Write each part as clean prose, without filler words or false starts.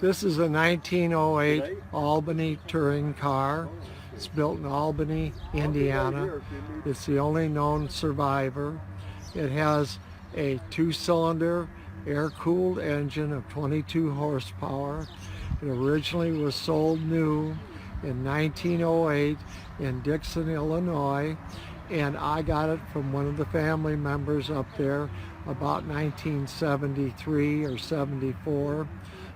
This is a 1908 Albany touring car. It's built in Albany, Indiana. It's the only known survivor. It has a two-cylinder air-cooled engine of 22 horsepower. It originally was sold new in 1908 in Dixon, Illinois, and I got it from one of the family members up there about 1973 or 74.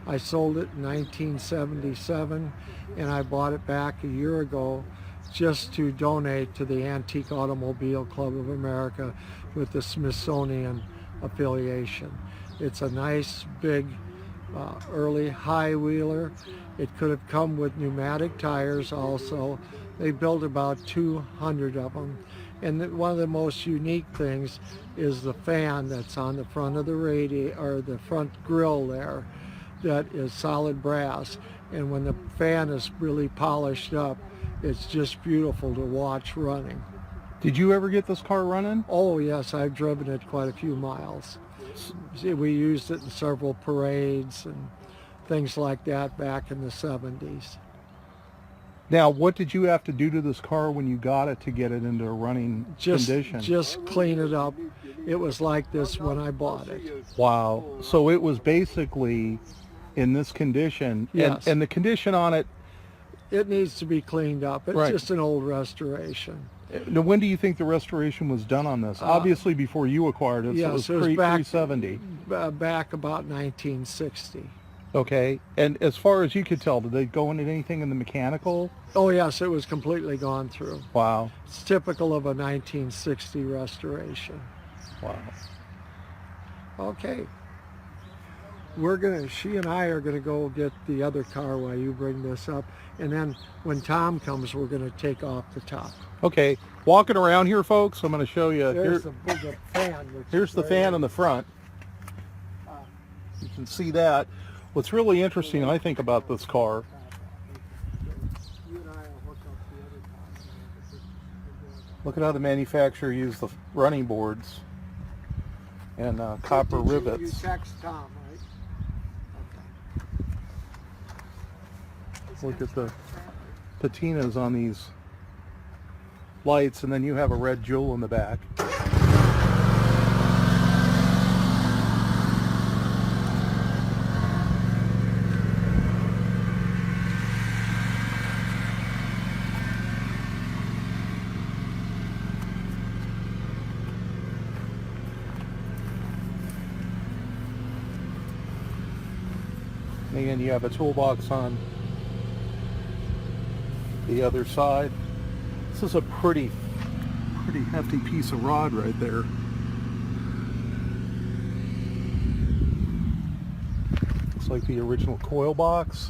I sold it in 1977, and I bought it back a year ago just to donate to the Antique Automobile Club of America with the Smithsonian affiliation. It's a nice big early high wheeler. It could have come with pneumatic tires also. They built about 200 of them. And one of the most unique things is the fan that's on the front of the radiator, or the front grille there, that is solid brass. And when the fan is really polished up, it's just beautiful to watch running. Did you ever get this car running? Oh yes, I've driven it quite a few miles. We used it in several parades and things like that back in the 70s. Now, what did you have to do to this car when you got it to get it into a running condition? Just clean it up. It was like this when I bought it. Wow. So it was basically in this condition. Yes. And the condition on it? It needs to be cleaned up. It's just an old restoration. Now, when do you think the restoration was done on this? Obviously before you acquired it, yes, so it was pre-70. Back about 1960. Okay, and as far as you could tell, did they go into anything in the mechanical? Oh yes, it was completely gone through. Wow. It's typical of a 1960 restoration. Wow. Okay. She and I are gonna go get the other car while you bring this up, and then when Tom comes, we're gonna take off the top. Okay, walking around here, folks, I'm gonna show you. There's the fan. Here's the fan on the front. You can see that. What's really interesting, I think, about this car, look at how the manufacturer used the running boards and copper rivets. You text Tom, right? Okay. Look at the patinas on these lights, and then you have a red jewel in the back. And you have a toolbox on the other side. This is a pretty hefty piece of rod right there. Looks like the original coil box.